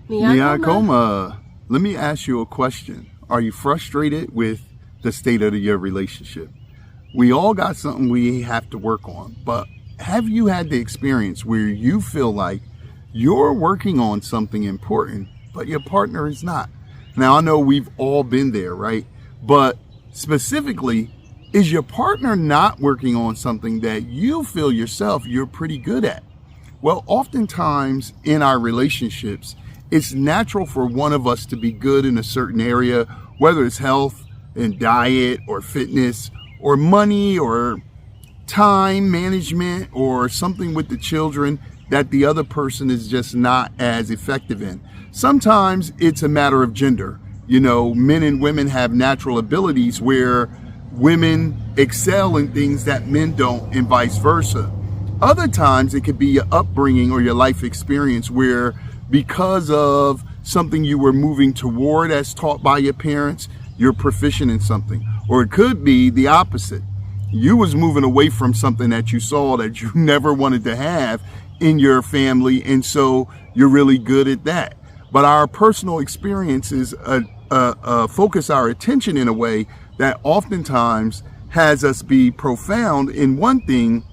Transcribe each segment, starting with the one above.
Nyakoma, let me ask you a question. Are you frustrated with the state of your relationship? We all got something we have to work on, but have you had the experience where you feel like you're working on something important, but your partner is not? Now, I know we've all been there, right? But specifically, is your partner not working on something that you feel yourself you're pretty good at? Well, oftentimes in our relationships, it's natural for one of us to be good in a certain area, whether it's health and diet or fitness or money or time management or something with the children that the other person is just not as effective in. Sometimes it's a matter of gender. You know, men and women have natural abilities where women excel in things that men don't and vice versa. Other times it could be your upbringing or your life experience where because of something you were moving toward as taught by your parents, you're proficient in something. Or it could be the opposite. You was moving away from something that you saw that you never wanted to have in your family, and so you're really good at that. But our personal experiences focus our attention in a way that oftentimes has us be profound in one thing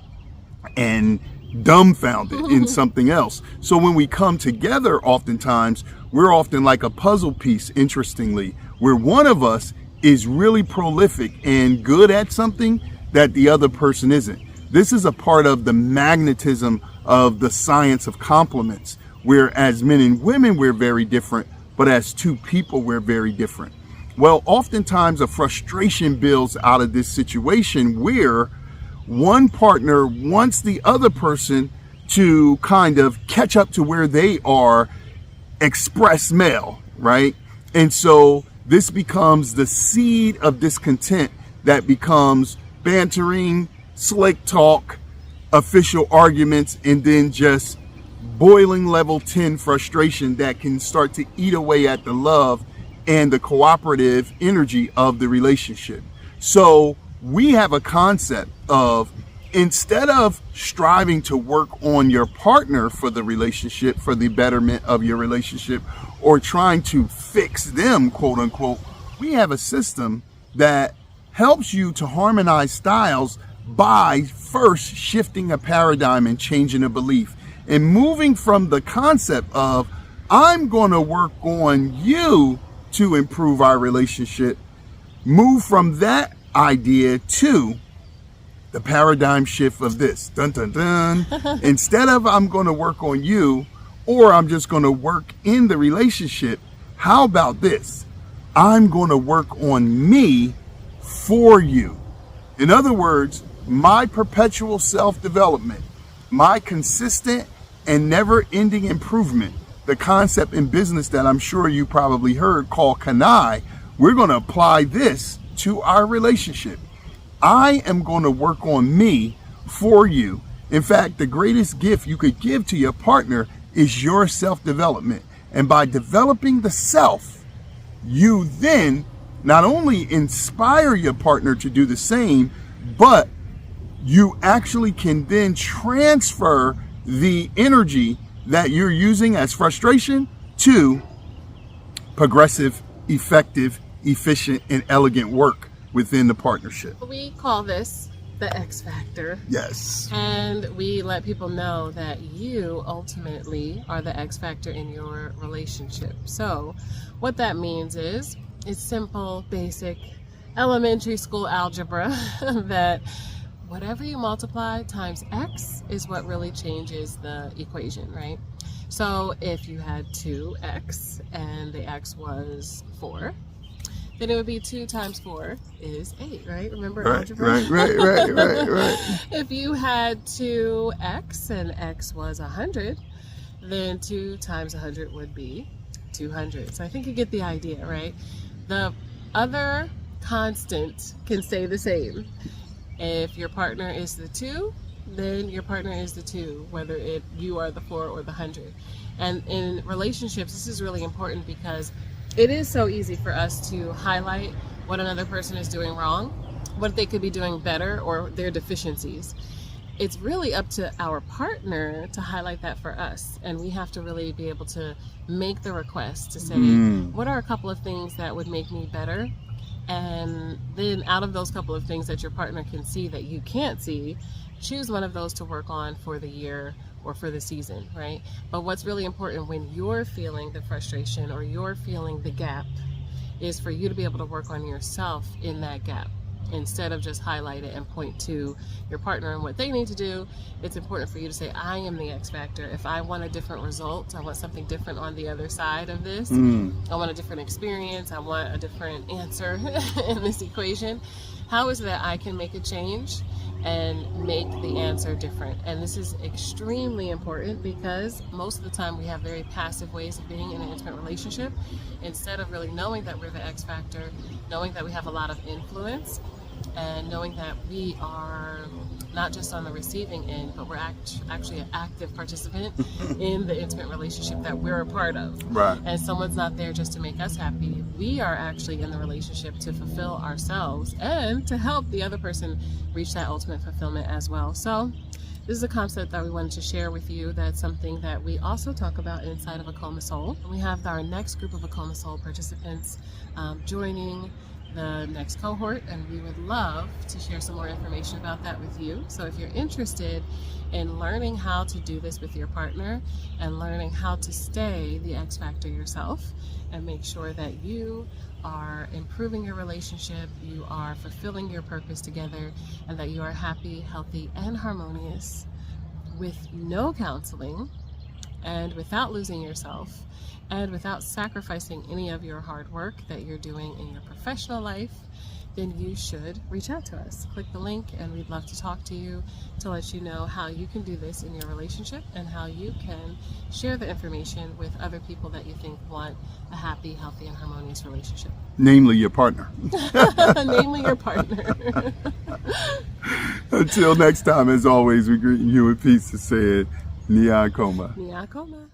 and dumbfounded in something else. So when we come together, oftentimes we're often like a puzzle piece, interestingly, where one of us is really prolific and good at something that the other person isn't. This is a part of the magnetism of the science of compliments, where as men and women we're very different, but as two people we're very different. Well, oftentimes a frustration builds out of this situation where one partner wants the other person to kind of catch up to where they are express male, right? And so this becomes the seed of discontent that becomes bantering, slick talk, official arguments, and then just boiling level 10 frustration that can start to eat away at the love and the cooperative energy of the relationship. So we have a concept of, instead of striving to work on your partner for the relationship, for the betterment of your relationship, or trying to fix them, quote unquote, we have a system that helps you to harmonize styles by first shifting a paradigm and changing a belief and moving from the concept of, I'm going to work on you to improve our relationship, move from that idea to the paradigm shift of this. Dun, dun, dun. Instead of I'm going to work on you, or I'm just going to work in the relationship, how about this? I'm going to work on me for you. In other words, my perpetual self-development, my consistent and never-ending improvement, the concept in business that I'm sure you probably heard called Kanai, we're going to apply this to our relationship. I am going to work on me for you. In fact, the greatest gift you could give to your partner is your self-development. And by developing the self, you then not only inspire your partner to do the same, but you actually can then transfer the energy that you're using as frustration to progressive, effective, efficient, and elegant work within the partnership. We call this the X Factor. Yes. And we let people know that you ultimately are the X Factor in your relationship. So what that means is, it's simple, basic, elementary school algebra that whatever you multiply times X is what really changes the equation, right? So if you had 2X and the X was 4, then it would be 2 times 4 is 8, right? Remember algebra? Right. If you had 2X and X was 100, then 2 times 100 would be 200. So I think you get the idea, right? The other constant can stay the same. If your partner is the 2, then your partner is the 2, whether you are the 4 or the 100. And in relationships, this is really important because it is so easy for us to highlight what another person is doing wrong, what they could be doing better, or their deficiencies. it's really up to our partner to highlight that for us. And we have to really be able to make the request to say, what are a couple of things that would make me better? And then out of those couple of things that your partner can see that you can't see, choose one of those to work on for the year or for the season, right? But what's really important when you're feeling the frustration or you're feeling the gap is for you to be able to work on yourself in that gap. Instead of just highlight it and point to your partner and what they need to do, it's important for you to say, I am the X factor. If I want a different result, I want something different on the other side of this. I want a different experience. I want a different answer in this equation. How is it that I can make a change and make the answer different? And this is extremely important because most of the time we have very passive ways of being in an intimate relationship. Instead of really knowing that we're the X factor, knowing that we have a lot of influence, and knowing that we are not just on the receiving end, but we're actually an active participant in the intimate relationship that we're a part of. Right. And someone's not there just to make us happy. We are actually in the relationship to fulfill ourselves and to help the other person reach that ultimate fulfillment as well. So this is a concept that we wanted to share with you. That's something that we also talk about inside of Akoma Soul. We have our next group of Akoma Soul participants joining the next cohort, and we would love to share some more information about that with you. So if you're interested in learning how to do this with your partner and learning how to stay the X factor yourself and make sure that you are improving your relationship, you are fulfilling your purpose together, and that you are happy, healthy, and harmonious with no counseling and without losing yourself, and without sacrificing any of your hard work that you're doing in your professional life, then you should reach out to us. Click the link and we'd love to talk to you to let you know how you can do this in your relationship and how you can share the information with other people that you think want a happy, healthy, and harmonious relationship. Namely your partner. Namely your partner. Until next time, as always, we greet you with peace and said, Nia Akoma. Nia Akoma.